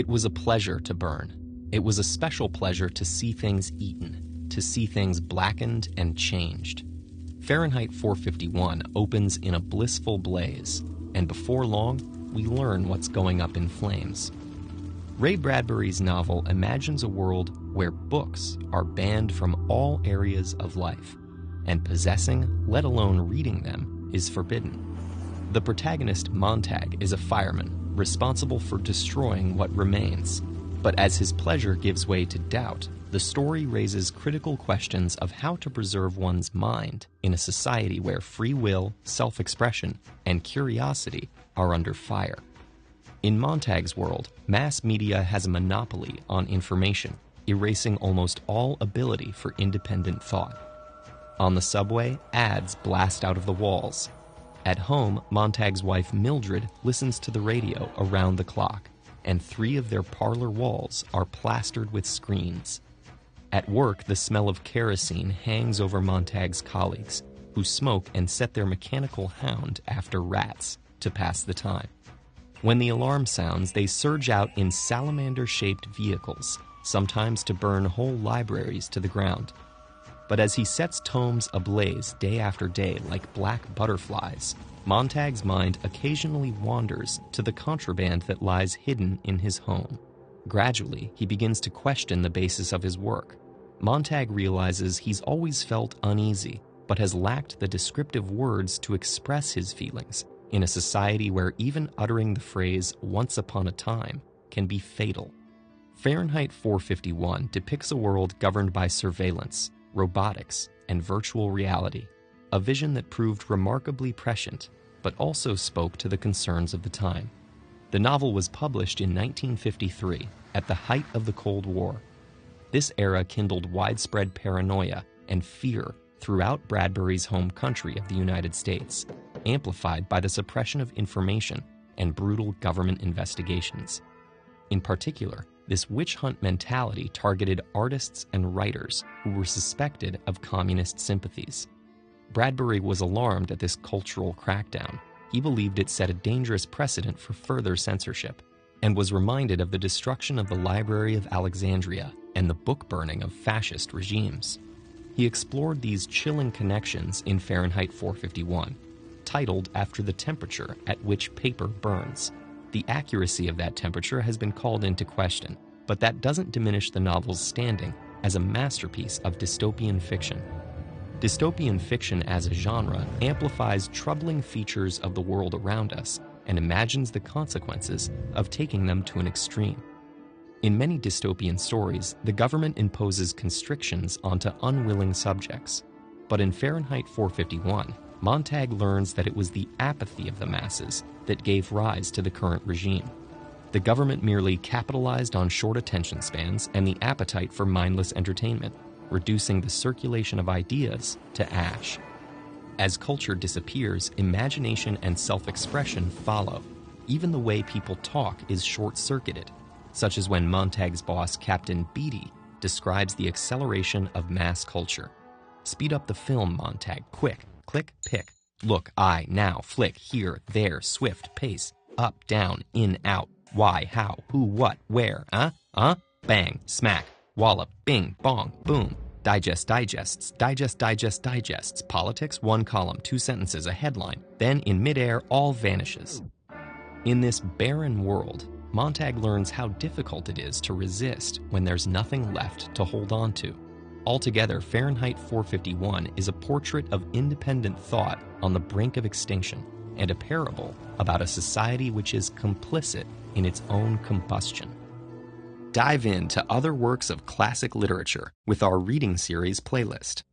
It was a pleasure to burn. It was a special pleasure to see things eaten, to see things blackened and changed. Fahrenheit 451 opens in a blissful blaze, and before long, we learn what's going up in flames. Ray Bradbury's novel imagines a world where books are banned from all areas of life, and possessing, let alone reading them, is forbidden. The protagonist, Montag, is a fireman, responsible for destroying what remains. But as his pleasure gives way to doubt, the story raises critical questions of how to preserve one's mind in a society where free will, self-expression, and curiosity are under fire. In Montag's world, mass media has a monopoly on information, erasing almost all ability for independent thought. On the subway, ads blast out of the walls. At home, Montag's wife Mildred listens to the radio around the clock, and 3 of their parlor walls are plastered with screens. At work, the smell of kerosene hangs over Montag's colleagues, who smoke and set their mechanical hound after rats to pass the time. When the alarm sounds, they surge out in salamander-shaped vehicles, sometimes to burn whole libraries to the ground. But as he sets tomes ablaze day after day like black butterflies, Montag's mind occasionally wanders to the contraband that lies hidden in his home. Gradually, he begins to question the basis of his work. Montag realizes he's always felt uneasy, but has lacked the descriptive words to express his feelings in a society where even uttering the phrase "once upon a time" can be fatal. Fahrenheit 451 depicts a world governed by surveillance, robotics, and virtual reality, a vision that proved remarkably prescient, but also spoke to the concerns of the time. The novel was published in 1953, at the height of the Cold War. This era kindled widespread paranoia and fear throughout Bradbury's home country of the United States, amplified by the suppression of information and brutal government investigations. In particular, this witch hunt mentality targeted artists and writers who were suspected of communist sympathies. Bradbury was alarmed at this cultural crackdown. He believed it set a dangerous precedent for further censorship, and was reminded of the destruction of the Library of Alexandria and the book burning of fascist regimes. He explored these chilling connections in Fahrenheit 451, titled after the temperature at which paper burns. The accuracy of that temperature has been called into question, but that doesn't diminish the novel's standing as a masterpiece of dystopian fiction. Dystopian fiction as a genre amplifies troubling features of the world around us and imagines the consequences of taking them to an extreme. In many dystopian stories, the government imposes constrictions onto unwilling subjects. But in Fahrenheit 451, Montag learns that it was the apathy of the masses that gave rise to the current regime. The government merely capitalized on short attention spans and the appetite for mindless entertainment, reducing the circulation of ideas to ash. As culture disappears, imagination and self-expression follow. Even the way people talk is short-circuited, such as when Montag's boss, Captain Beatty, describes the acceleration of mass culture. Speed up the film, Montag, quick, click, pick, look, I, now, flick, here, there, swift, pace, up, down, in, out, why, how, who, what, where, bang, smack, wallop, bing, bong, boom, digest, digests, digest, digest, digests, politics, 1 column, 2 sentences, a headline, then in midair, all vanishes. In this barren world, Montag learns how difficult it is to resist when there's nothing left to hold on to. Altogether, Fahrenheit 451 is a portrait of independent thought on the brink of extinction, and a parable about a society which is complicit in its own combustion. Dive into other works of classic literature with our reading series playlist.